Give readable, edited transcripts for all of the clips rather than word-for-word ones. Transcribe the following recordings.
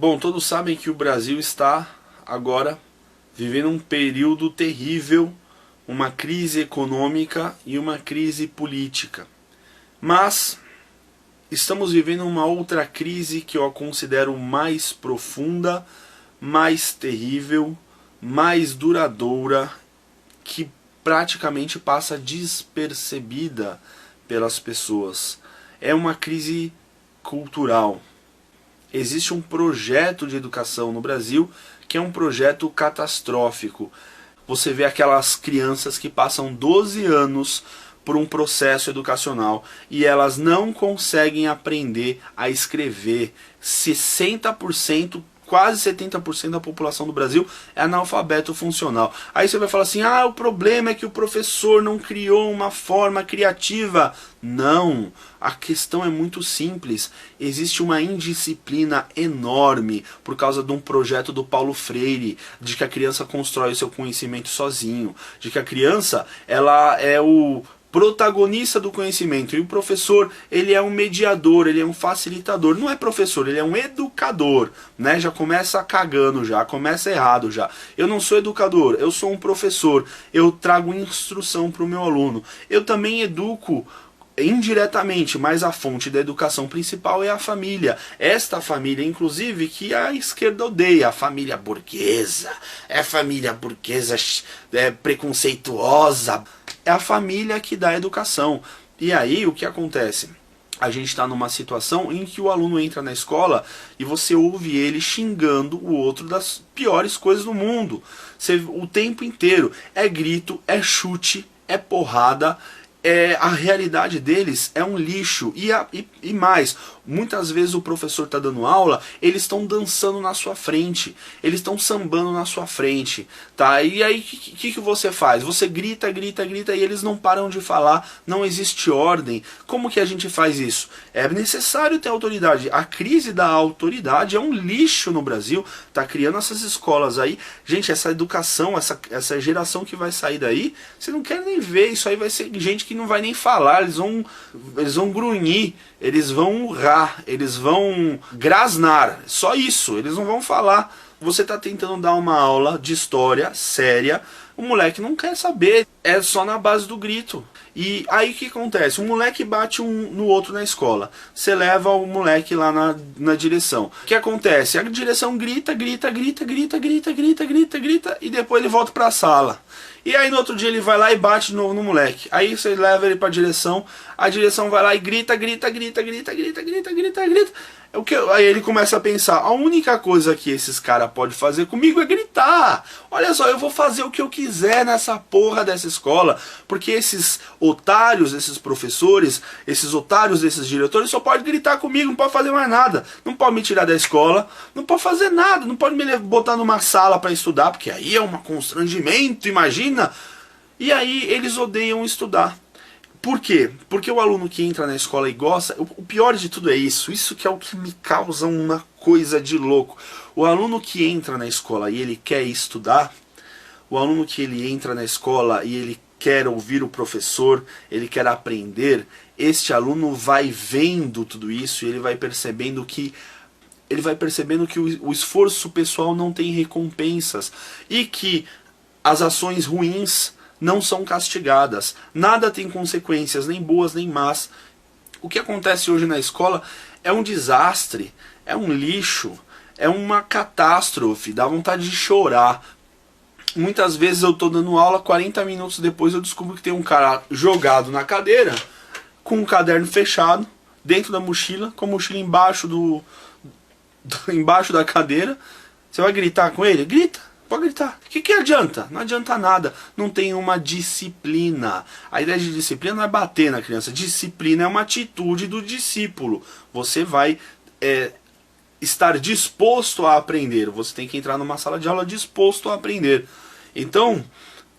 Bom, todos sabem que o Brasil está agora vivendo um período terrível, uma crise econômica e uma crise política. Mas estamos vivendo uma outra crise que eu considero mais profunda, mais terrível, mais duradoura, que praticamente passa despercebida pelas pessoas. É uma crise cultural. Existe um projeto de educação no Brasil que é um projeto catastrófico. Você vê aquelas crianças que passam 12 anos por um processo educacional e elas não conseguem aprender a escrever. 60%, quase 70% da população do Brasil é analfabeto funcional. Aí você vai falar assim, o problema é que o professor não criou uma forma criativa. Não, a questão é muito simples. Existe uma indisciplina enorme por causa de um projeto do Paulo Freire, de que a criança constrói o seu conhecimento sozinho, de que a criança ela é o protagonista do conhecimento, e o professor, ele é um mediador, ele é um facilitador. Não é professor, ele é um educador, né? Já começa cagando, já começa errado já. Eu não sou educador, eu sou um professor. Eu trago instrução para o meu aluno. Eu também educo indiretamente, mas a fonte da educação principal é a família. Esta família, inclusive, que a esquerda odeia, a família burguesa. É família burguesa, preconceituosa. É a família que dá a educação. E aí o que acontece? A gente está numa situação em que o aluno entra na escola e você ouve ele xingando o outro das piores coisas do mundo. O tempo inteiro é grito, é chute, é porrada. A realidade deles é um lixo. E mais, muitas vezes o professor está dando aula, eles estão dançando na sua frente, eles estão sambando na sua frente, tá? E aí o que você faz? Você grita, grita, grita e eles não param de falar, não existe ordem. Como que a gente faz isso? É necessário ter autoridade. A crise da autoridade é um lixo no Brasil, tá criando essas escolas aí. Gente, essa educação, essa geração que vai sair daí, você não quer nem ver, isso aí vai ser gente que não vai nem falar, eles vão grunhir, eles vão urrar, eles vão grasnar, só isso, eles não vão falar. Você está tentando dar uma aula de história séria, o moleque não quer saber, é só na base do grito. E aí o que acontece? O moleque bate um no outro na escola, você leva o moleque lá na direção. O que acontece? A direção grita, grita, grita, grita, grita, grita, grita, grita, e depois ele volta para a sala. E aí no outro dia ele vai lá e bate de novo no moleque. Aí você leva ele pra direção, a direção vai lá e grita, grita, grita, grita, grita, grita, grita, grita. Aí ele começa a pensar, a única coisa que esses caras podem fazer comigo é gritar. Olha só, eu vou fazer o que eu quiser nessa porra dessa escola, porque esses otários, esses professores, esses otários desses diretores só podem gritar comigo, não pode fazer mais nada. Não pode me tirar da escola, não pode fazer nada, não pode me botar numa sala para estudar, porque aí é um constrangimento, imagina. E aí eles odeiam estudar. Por quê? Porque o aluno que entra na escola e gosta, o pior de tudo é isso que é o que me causa uma coisa de louco. O aluno que entra na escola e ele quer estudar, o aluno que ele entra na escola e ele quer ouvir o professor, ele quer aprender, este aluno vai vendo tudo isso e ele vai percebendo que o esforço pessoal não tem recompensas e que as ações ruins não são castigadas. Nada tem consequências, nem boas nem más. O que acontece hoje na escola é um desastre, é um lixo, é uma catástrofe, dá vontade de chorar. Muitas vezes eu estou dando aula, 40 minutos depois eu descubro que tem um cara jogado na cadeira, com um caderno fechado, dentro da mochila, com a mochila embaixo embaixo da cadeira. Você vai gritar com ele? Grita! Pode gritar. O que adianta? Não adianta nada. Não tem uma disciplina. A ideia de disciplina não é bater na criança. Disciplina é uma atitude do discípulo. Você vai estar disposto a aprender. Você tem que entrar numa sala de aula disposto a aprender. Então,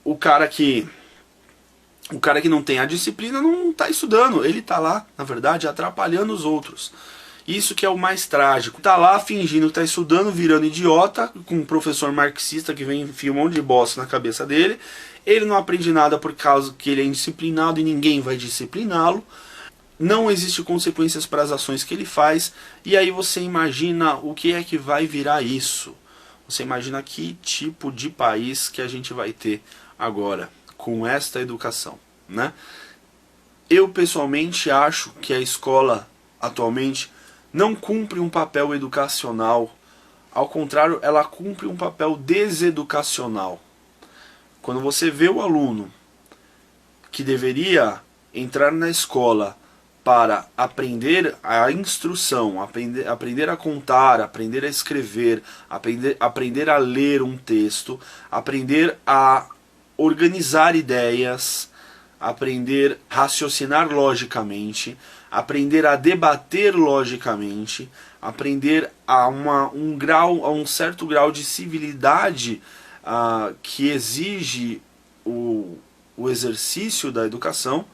o cara que não tem a disciplina não está estudando. Ele está lá, na verdade, atrapalhando os outros. Isso que é o mais trágico. Tá lá fingindo que tá estudando, virando idiota, com um professor marxista que vem enfiar um monte de bosta na cabeça dele. Ele não aprende nada por causa que ele é indisciplinado e ninguém vai discipliná-lo. não existe consequências para as ações que ele faz, e aí você imagina o que é que vai virar isso. Você imagina que tipo de país que a gente vai ter agora com esta educação, né? Eu pessoalmente acho que a escola atualmente não cumpre um papel educacional, ao contrário, ela cumpre um papel deseducacional. Quando você vê o aluno que deveria entrar na escola para aprender a instrução, aprender a contar, aprender a escrever, aprender a ler um texto, aprender a organizar ideias, aprender a raciocinar logicamente, aprender a debater logicamente, aprender a um certo grau de civilidade que exige o exercício da educação.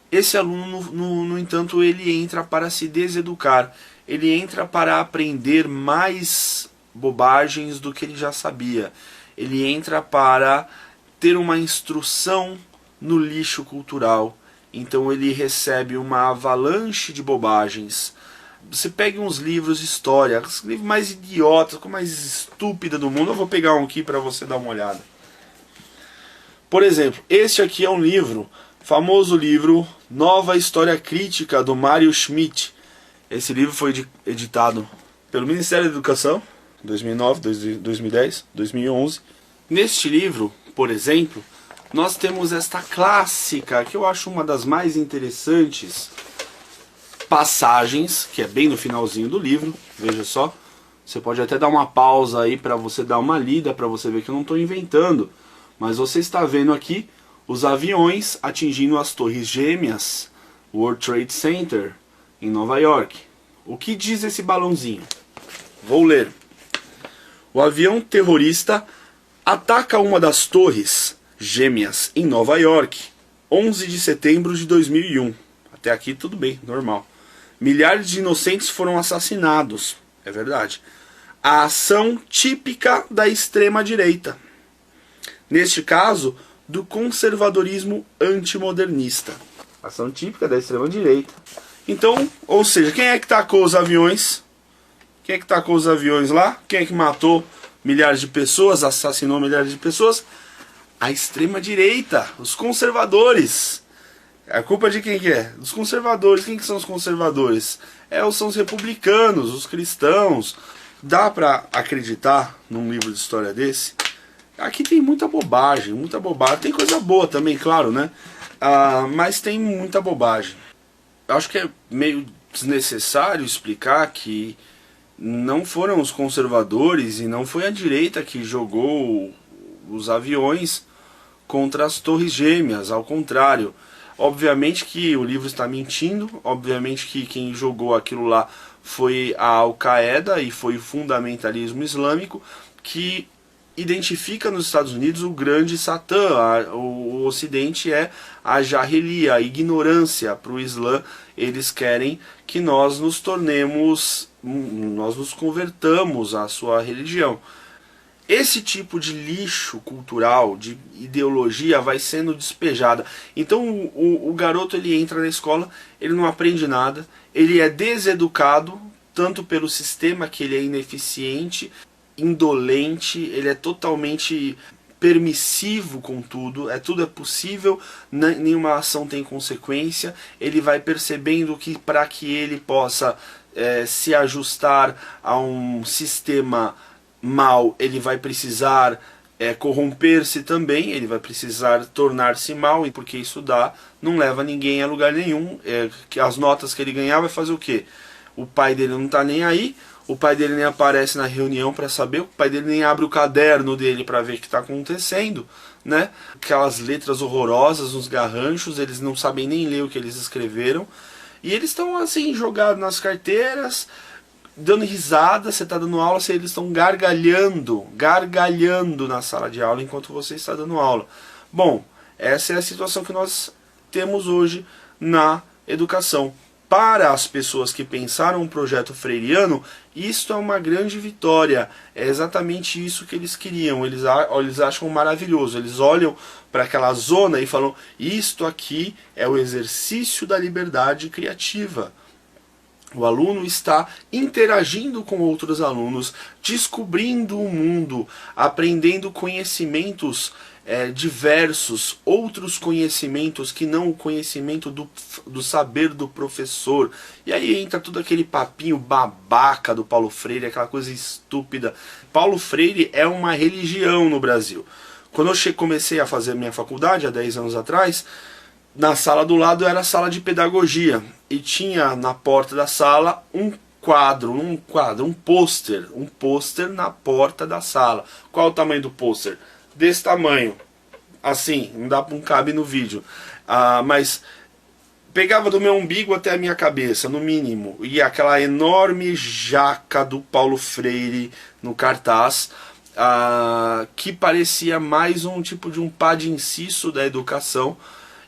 Esse aluno, no entanto, ele entra para se deseducar, ele entra para aprender mais bobagens do que ele já sabia, ele entra para ter uma instrução no lixo cultural, então ele recebe uma avalanche de bobagens. Você pega uns livros de história, os livros mais idiotas, mais estúpida do mundo, eu vou pegar um aqui para você dar uma olhada. Por exemplo, este aqui é um livro, famoso livro Nova História Crítica, do Mário Schmidt. Esse livro foi editado pelo Ministério da Educação, 2009, 2010, 2011. Neste livro, por exemplo, nós temos esta clássica, que eu acho uma das mais interessantes passagens, que é bem no finalzinho do livro, veja só. Você pode até dar uma pausa aí para você dar uma lida, para você ver que eu não estou inventando. Mas você está vendo aqui os aviões atingindo as Torres Gêmeas, World Trade Center, em Nova York. O que diz esse balãozinho? Vou ler. O avião terrorista ataca uma das Torres Gêmeas em Nova York, 11 de setembro de 2001. Até aqui tudo bem, normal. Milhares de inocentes foram assassinados. É verdade. A ação típica da extrema-direita. Neste caso, do conservadorismo antimodernista. Ação típica da extrema-direita. Então, ou seja, quem é que tacou os aviões? Quem é que tacou os aviões lá? Quem é que matou milhares de pessoas, assassinou milhares de pessoas? A extrema-direita, os conservadores. A culpa de quem que é? Dos conservadores. Quem que são os conservadores? São os republicanos, os cristãos. Dá pra acreditar num livro de história desse? Aqui tem muita bobagem, muita bobagem. Tem coisa boa também, claro, né? Mas tem muita bobagem. Eu acho que é meio desnecessário explicar que não foram os conservadores e não foi a direita que jogou os aviões contra as Torres Gêmeas, ao contrário. Obviamente que o livro está mentindo, obviamente que quem jogou aquilo lá foi a Al-Qaeda e foi o fundamentalismo islâmico, que identifica nos Estados Unidos o grande Satã. O Ocidente é a Jahiliya, a ignorância. Para o Islã, eles querem que nós nos tornemos, nós nos convertamos à sua religião. Esse tipo de lixo cultural, de ideologia, vai sendo despejada. Então o garoto, ele entra na escola, ele não aprende nada, ele é deseducado, tanto pelo sistema, que ele é ineficiente, indolente, ele é totalmente permissivo com tudo é possível, nenhuma ação tem consequência. Ele vai percebendo que para que ele possa se ajustar a um sistema mal, ele vai precisar corromper-se também, ele vai precisar tornar-se mal, porque isso não leva ninguém a lugar nenhum. Que as notas que ele ganhar vai fazer o quê? O pai dele não está nem aí, o pai dele nem aparece na reunião para saber, o pai dele nem abre o caderno dele para ver o que está acontecendo, né? Aquelas letras horrorosas, uns garranchos, eles não sabem nem ler o que eles escreveram, e eles estão assim, jogados nas carteiras, dando risada. Você está dando aula, eles estão gargalhando na sala de aula enquanto você está dando aula. Bom, essa é a situação que nós temos hoje na educação. Para as pessoas que pensaram um projeto freiriano, isto é uma grande vitória. É exatamente isso que eles queriam. Eles acham maravilhoso. Eles olham para aquela zona e falam: isto aqui é o exercício da liberdade criativa. O aluno está interagindo com outros alunos, descobrindo o mundo, aprendendo conhecimentos diversos, outros conhecimentos que não o conhecimento do saber do professor. E aí entra tudo aquele papinho babaca do Paulo Freire, aquela coisa estúpida. Paulo Freire é uma religião no Brasil. Quando eu comecei a fazer minha faculdade, há 10 anos atrás, na sala do lado era a sala de pedagogia. E tinha na porta da sala um pôster na porta da sala. Qual o tamanho do pôster? Desse tamanho, assim, não cabe no vídeo, mas pegava do meu umbigo até a minha cabeça, no mínimo, e aquela enorme jaca do Paulo Freire no cartaz, que parecia mais um tipo de um pá de inciso da educação.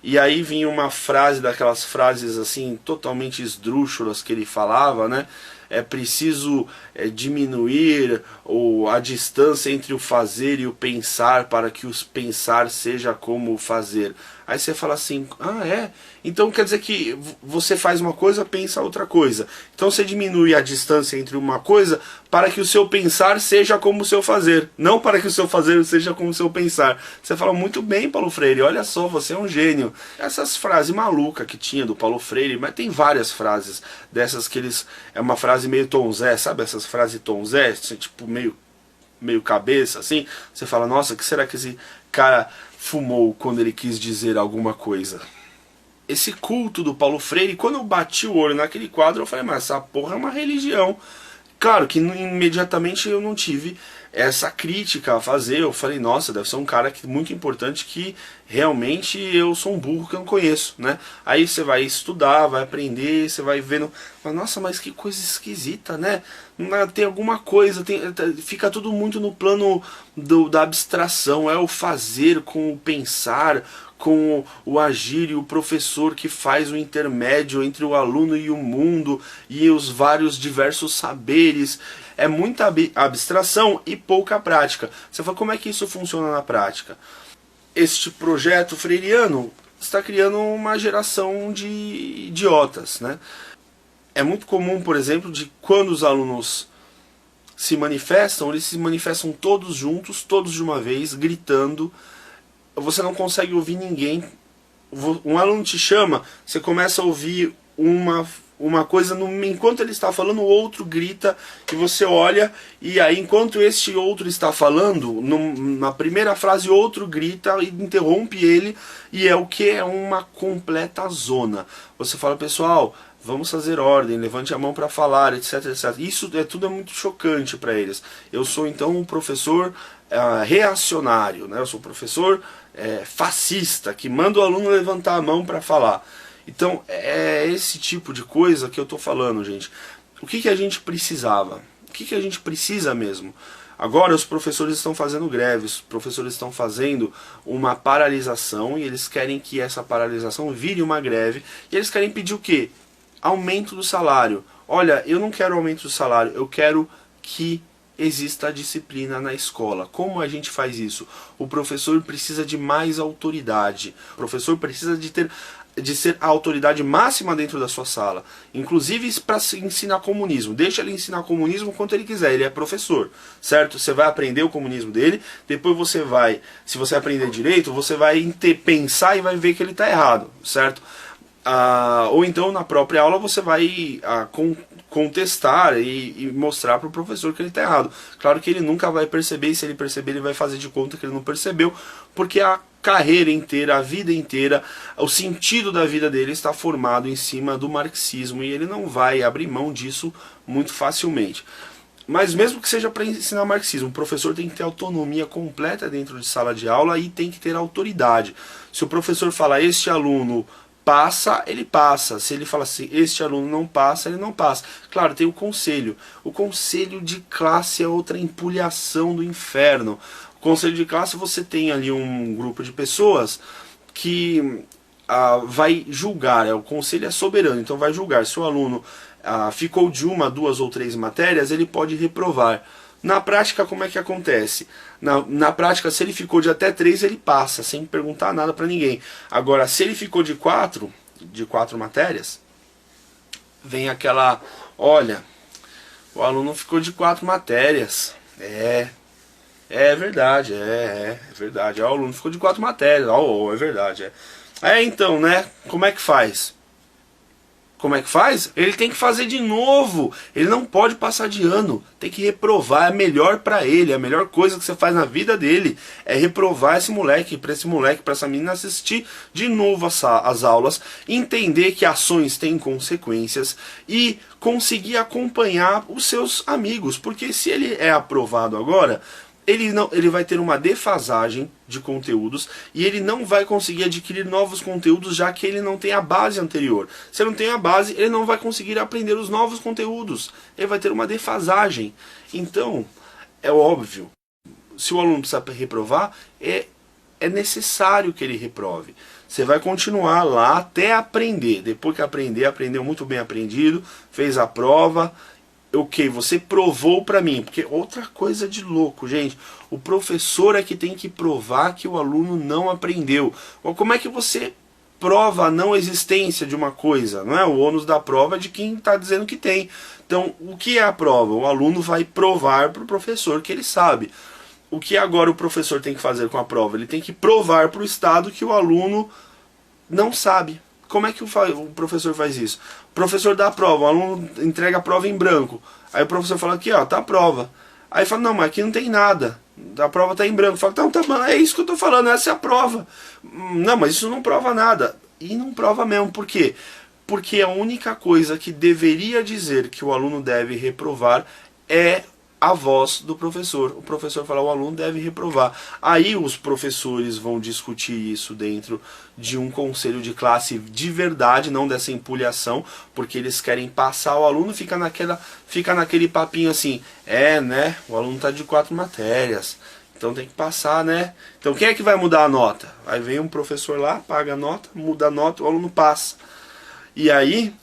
E aí vinha uma frase, daquelas frases assim, totalmente esdrúxulas que ele falava, né? É preciso diminuir a distância entre o fazer e o pensar para que o pensar seja como o fazer. Aí você fala assim: ah, é? Então quer dizer que você faz uma coisa, pensa outra coisa. Então você diminui a distância entre uma coisa para que o seu pensar seja como o seu fazer, não para que o seu fazer seja como o seu pensar. Você fala: muito bem, Paulo Freire, olha só, você é um gênio. Essas frases malucas que tinha do Paulo Freire, mas tem várias frases dessas que eles... É uma frase meio Tom Zé, sabe essas frases Tom Zé? Tipo meio cabeça, assim. Você fala: nossa, o que será que esse cara fumou quando ele quis dizer alguma coisa? Esse culto do Paulo Freire, quando eu bati o olho naquele quadro, eu falei: mas essa porra é uma religião. Claro que imediatamente eu não tive essa crítica a fazer. Eu falei: nossa, deve ser um cara muito importante que realmente eu sou um burro que eu não conheço, né? Aí você vai estudar, vai aprender, você vai vendo, nossa, mas que coisa esquisita, né? Tem alguma coisa, fica tudo muito no plano da abstração, é o fazer com o pensar, com o agir, e o professor que faz o intermédio entre o aluno e o mundo e os vários diversos saberes. É muita abstração e pouca prática. Você fala: como é que isso funciona na prática? Este projeto freiriano está criando uma geração de idiotas, né? É muito comum, por exemplo, de quando os alunos se manifestam, eles se manifestam todos juntos, todos de uma vez, gritando. Você não consegue ouvir ninguém. Um aluno te chama, você começa a ouvir uma coisa, enquanto ele está falando, o outro grita, e você olha, e aí enquanto este outro está falando, na primeira frase outro grita e interrompe ele, e é o que? É uma completa zona. Você fala: pessoal, vamos fazer ordem, levante a mão para falar, etc, etc. Isso tudo é muito chocante para eles. Eu sou então um professor reacionário, né? Eu sou um professor fascista, que manda o aluno levantar a mão para falar. Então é esse tipo de coisa que eu estou falando, gente. O que a gente precisava? O que a gente precisa mesmo? Agora os professores estão fazendo greve, os professores estão fazendo uma paralisação, e eles querem que essa paralisação vire uma greve, e eles querem pedir o quê? Aumento do salário. Olha, eu não quero aumento do salário, eu quero que exista a disciplina na escola. Como a gente faz isso? O professor precisa de mais autoridade. O professor precisa de ser a autoridade máxima dentro da sua sala. Inclusive para ensinar comunismo. Deixa ele ensinar comunismo quanto ele quiser. Ele é professor, certo? Você vai aprender o comunismo dele. Depois você vai, se você aprender direito, você vai pensar e vai ver que ele está errado, certo? Ou então na própria aula você vai contestar e mostrar para o professor que ele está errado. Claro que ele nunca vai perceber, e se ele perceber ele vai fazer de conta que ele não percebeu, porque a carreira inteira, a vida inteira, o sentido da vida dele está formado em cima do marxismo, e ele não vai abrir mão disso muito facilmente. Mas mesmo que seja para ensinar marxismo, o professor tem que ter autonomia completa dentro de sala de aula e tem que ter autoridade. Se o professor falar: este aluno passa, ele passa. Se ele fala assim: este aluno não passa, ele não passa. Claro, tem o conselho. O conselho de classe é outra empulhação do inferno. O conselho de classe, você tem ali um grupo de pessoas que vai julgar, o conselho é soberano, então vai julgar. Se o aluno ficou de 1, 2 ou 3 matérias, ele pode reprovar. Na prática, como é que acontece? Na prática, se ele ficou de até 3, ele passa, sem perguntar nada para ninguém. Agora, se ele ficou de 4 matérias, vem aquela, olha, o aluno ficou de 4 matérias. É verdade, é verdade. O aluno ficou de 4 matérias, é verdade. Então, né? Como é que faz? Como é que faz? Ele tem que fazer de novo. Ele não pode passar de ano. Tem que reprovar. É melhor pra ele. A melhor coisa que você faz na vida dele é reprovar esse moleque, pra essa menina assistir de novo as aulas, entender que ações têm consequências e conseguir acompanhar os seus amigos. Porque se ele é aprovado agora, ele vai ter uma defasagem de conteúdos e ele não vai conseguir adquirir novos conteúdos, já que ele não tem a base anterior. Se ele não tem a base, ele não vai conseguir aprender os novos conteúdos. Ele vai ter uma defasagem. Então, é óbvio, se o aluno precisa reprovar, é necessário que ele reprove. Você vai continuar lá até aprender. Depois que aprendeu muito bem aprendido, fez a prova. Ok, você provou pra mim, porque outra coisa de louco, gente, o professor é que tem que provar que o aluno não aprendeu. Ou como é que você prova a não existência de uma coisa? Não é? O ônus da prova é de quem está dizendo que tem. Então, o que é a prova? O aluno vai provar para o professor que ele sabe. O que agora o professor tem que fazer com a prova? Ele tem que provar para o Estado que o aluno não sabe. Como é que o professor faz isso? O professor dá a prova, o aluno entrega a prova em branco. Aí o professor fala aqui, ó, tá a prova. Aí fala, não, mas aqui não tem nada. A prova tá em branco. Fala, então tá bom, é isso que eu tô falando, essa é a prova. Não, mas isso não prova nada. E não prova mesmo, por quê? Porque a única coisa que deveria dizer que o aluno deve reprovar é a voz do professor. O professor fala, o aluno deve reprovar. Aí os professores vão discutir isso dentro de um conselho de classe de verdade, não dessa empulhação, porque eles querem passar o aluno, fica naquele papinho assim, né, o aluno tá de 4 matérias, então tem que passar, né? Então quem é que vai mudar a nota? Aí vem um professor lá, paga a nota, muda a nota, o aluno passa. E aí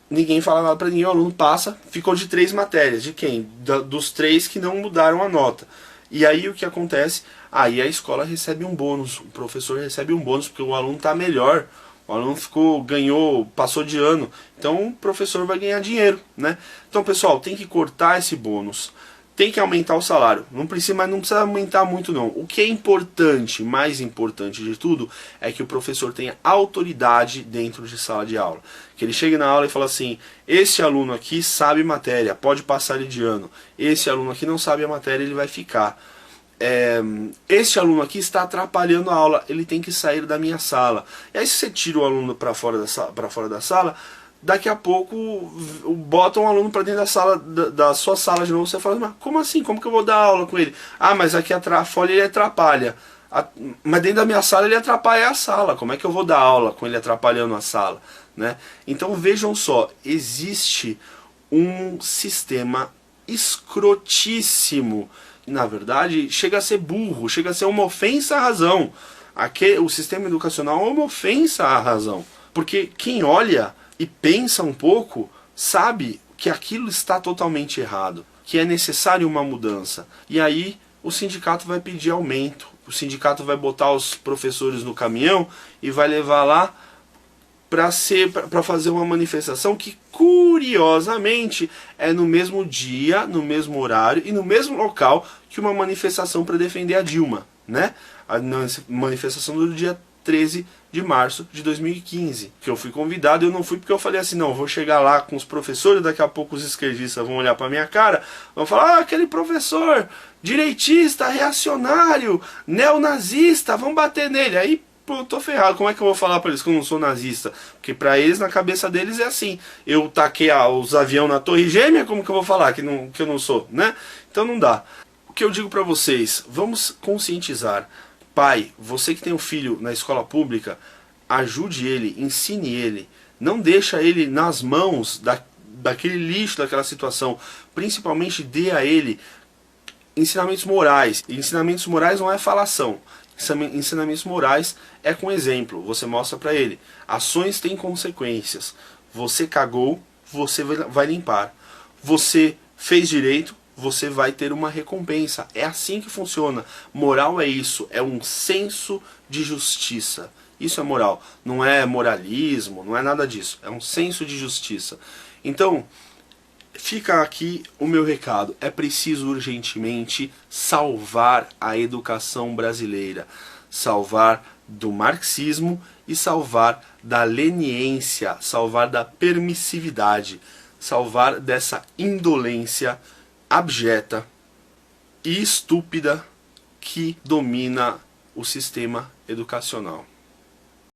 ninguém fala nada pra ninguém, o aluno passa, ficou de 3 matérias. De quem? Dos 3 que não mudaram a nota. E aí o que acontece? Aí a escola recebe um bônus, o professor recebe um bônus, porque o aluno está melhor. O aluno ganhou, passou de ano. Então o professor vai ganhar dinheiro, né? Então, pessoal, tem que cortar esse bônus. Tem que aumentar o salário. Não precisa aumentar muito não. O que é importante, mais importante de tudo, é que o professor tenha autoridade dentro de sala de aula. Que ele chegue na aula e fale assim, esse aluno aqui sabe matéria, pode passar ele de ano. Esse aluno aqui não sabe a matéria, ele vai ficar. Esse aluno aqui está atrapalhando a aula, ele tem que sair da minha sala. E aí se você tira o aluno para fora da sala, daqui a pouco botam um aluno para dentro da sala, da sua sala de novo. Você fala, mas como assim? Como que eu vou dar aula com ele? Ah, mas aqui fora ele atrapalha. Mas dentro da minha sala ele atrapalha a sala. Como é que eu vou dar aula com ele atrapalhando a sala? Né? Então vejam só, existe um sistema escrotíssimo. Na verdade, chega a ser burro, chega a ser uma ofensa à razão. O sistema educacional é uma ofensa à razão. Porque quem olha e pensa um pouco, sabe que aquilo está totalmente errado, que é necessário uma mudança. E aí o sindicato vai pedir aumento, o sindicato vai botar os professores no caminhão e vai levar lá para fazer uma manifestação que, curiosamente, é no mesmo dia, no mesmo horário e no mesmo local que uma manifestação para defender a Dilma, né? A manifestação do dia 13 de março de 2015, que eu fui convidado. Eu não fui porque eu falei assim, não, eu vou chegar lá com os professores, daqui a pouco os esquerdistas vão olhar para minha cara, vão falar, aquele professor direitista, reacionário, neonazista, vão bater nele. Aí, pô, eu tô ferrado, como é que eu vou falar para eles que eu não sou nazista? Porque para eles, na cabeça deles é assim, eu taquei os aviões na Torre Gêmea, como que eu vou falar que eu não sou, né? Então não dá. O que eu digo para vocês, vamos conscientizar. Pai, você que tem um filho na escola pública, ajude ele, ensine ele. Não deixa ele nas mãos daquele lixo, daquela situação. Principalmente dê a ele ensinamentos morais. E ensinamentos morais não é falação. Ensinamentos morais é com exemplo. Você mostra para ele. Ações têm consequências. Você cagou, você vai limpar. Você fez direito, você vai ter uma recompensa. É assim que funciona. Moral é isso, é um senso de justiça. Isso é moral. Não é moralismo, não é nada disso. É um senso de justiça. Então, fica aqui o meu recado. É preciso urgentemente salvar a educação brasileira. Salvar do marxismo e salvar da leniência, salvar da permissividade, salvar dessa indolência abjeta e estúpida que domina o sistema educacional.